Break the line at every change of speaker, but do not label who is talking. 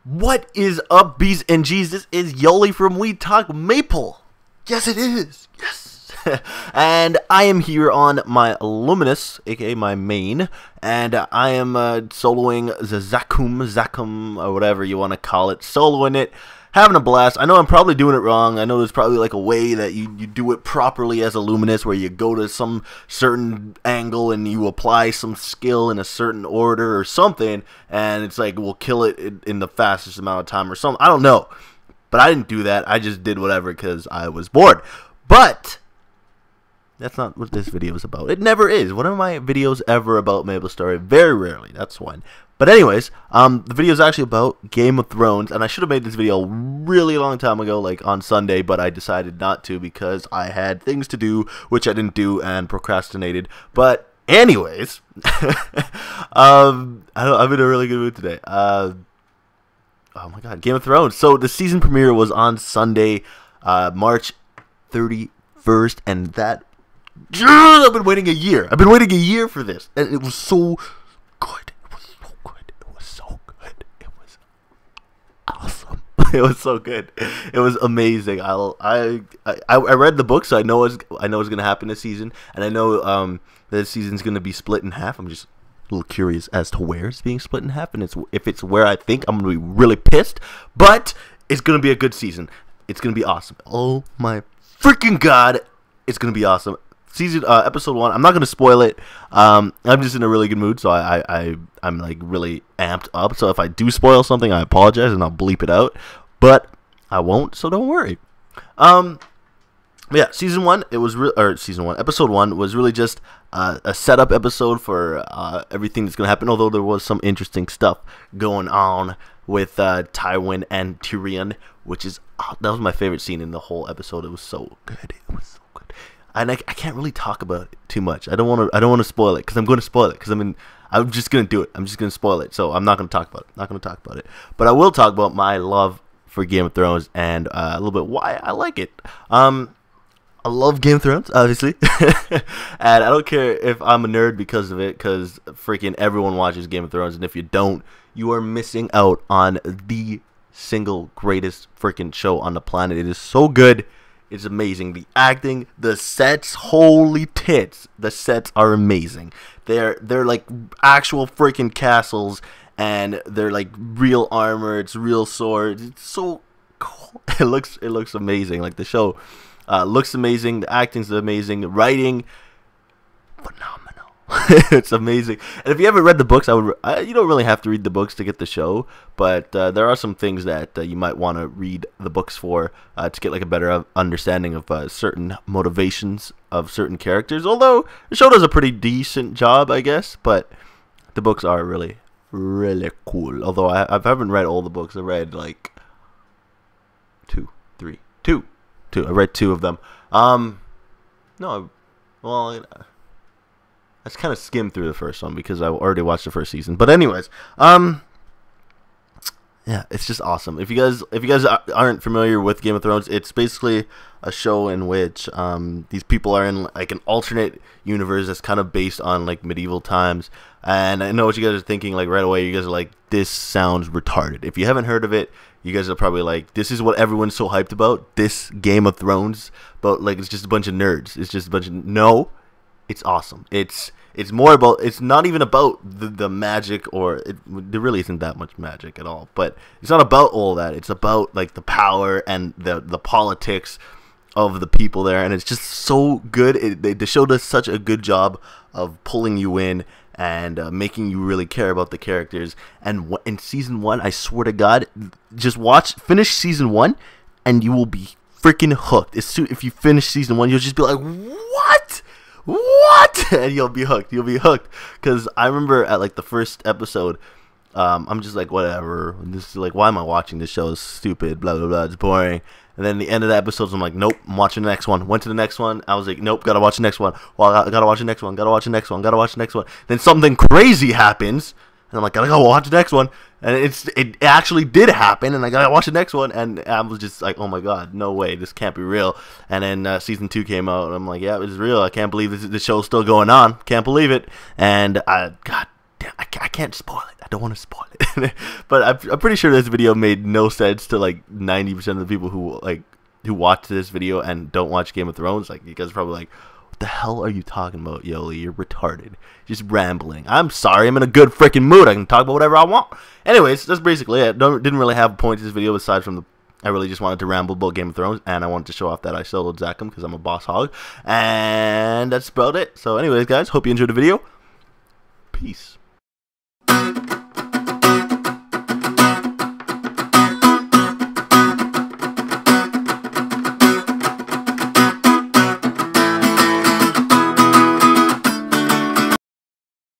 What is up, B's and G's? This is Yoli from We Talk Maple. Yes, it is. Yes. And I am here on my Luminous, aka my main, and I am soloing the Zakum, or whatever you want to call it, soloing it, having a blast. I know I'm probably doing it wrong. I know there's probably like a way that you do it properly as a Luminous, where you go to some certain angle and you apply some skill in a certain order or something, and it's like we'll kill it in the fastest amount of time or something. I don't know, but I didn't do that. I just did whatever because I was bored. But that's not what this video is about. It never is. One of my videos ever about MapleStory. Very rarely. That's one. But anyways, the video is actually about Game of Thrones, and I should have made this video a really long time ago, like on Sunday, but I decided not to because I had things to do, which I didn't do, and procrastinated. But anyways, I'm in a really good mood today. Oh my god, Game of Thrones. So the season premiere was on Sunday, March 31st, and that I've been waiting a year. I've been waiting a year for this, and it was so good. Awesome. It was so good. It was amazing. I read the book, so I know it's gonna happen this season, and I know this season's gonna be split in half. I'm just a little curious as to where it's being split in half, and if it's where I think, I'm gonna be really pissed. But it's gonna be a good season. It's gonna be awesome. Oh my freaking god! It's gonna be awesome. Episode 1. I'm not gonna spoil it. I'm just in a really good mood, so I'm like really amped up. So if I do spoil something, I apologize and I'll bleep it out. But I won't, so don't worry. Yeah, season 1. Episode 1 was really just a setup episode for everything that's gonna happen. Although there was some interesting stuff going on with Tywin and Tyrion, which is that was my favorite scene in the whole episode. It was so good. It was so good. And I can't really talk about it too much. I don't want to spoil it because I'm going to spoil it because I'm just going to do it. I'm just going to spoil it. So I'm not going to talk about it. But I will talk about my love for Game of Thrones and a little bit why I like it. I love Game of Thrones, obviously. And I don't care if I'm a nerd because of it, because freaking everyone watches Game of Thrones, and if you don't, you are missing out on the single greatest freaking show on the planet. It is so good. It's amazing. The acting, the sets, holy tits. The sets are amazing. They're like actual freaking castles, and they're like real armor. It's real swords. It's so cool. It looks amazing. Like the show looks amazing. The acting's amazing. The writing, phenomenal. It's amazing. And if you haven't read the books, you don't really have to read the books to get the show, but there are some things that you might want to read the books for to get like a better understanding of certain motivations of certain characters. Although the show does a pretty decent job, I guess, but the books are really, really cool. Although I haven't read all the books. I read like two. I read 2 of them. I just kind of skimmed through the first one because I already watched the first season. But anyways, yeah, it's just awesome. If you guys aren't familiar with Game of Thrones, it's basically a show in which these people are in like an alternate universe that's kind of based on like medieval times. And I know what you guys are thinking, like right away. You guys are like, this sounds retarded. If you haven't heard of it, you guys are probably like, this is what everyone's so hyped about. This Game of Thrones, but like it's just a bunch of nerds. It's just a bunch of no. It's awesome. It's more about, it's not even about the magic, or there really isn't that much magic at all, but it's not about all that. It's about like the power and the politics of the people there, and it's just so good. The show does such a good job of pulling you in and making you really care about the characters. And in season 1, I swear to God, just finish season 1 and you will be freaking hooked. If you finish season 1, you'll just be like, what? And you'll be hooked. Because I remember at like the first episode, I'm just like, whatever, this is like, why am I watching this show? It's stupid, blah blah blah, it's boring. And then the end of the episodes, I'm like, nope, I'm watching the next one. Went to the next one, I was like, nope, gotta watch the next one. Well, I gotta watch the next one, gotta watch the next one, gotta watch the next one. Then something crazy happens, and I'm like, gotta go watch the next one. And it actually did happen, and I gotta watch the next one. And I was just like, oh my god, no way, this can't be real. And then season 2 came out, and I'm like, yeah, it's real. I can't believe this show's still going on. Can't believe it. And god damn, I can't spoil it. I don't want to spoil it. But I'm pretty sure this video made no sense to like 90% of the people who watch this video and don't watch Game of Thrones. Like, you guys are probably like, what the hell are you talking about, Yoli? You're retarded. Just rambling. I'm sorry. I'm in a good freaking mood. I can talk about whatever I want. Anyways, that's basically it. Didn't really have a point to this video aside from I really just wanted to ramble about Game of Thrones, and I wanted to show off that I soloed Zakum because I'm a boss hog. And that's about it. So anyways, guys, hope you enjoyed the video. Peace.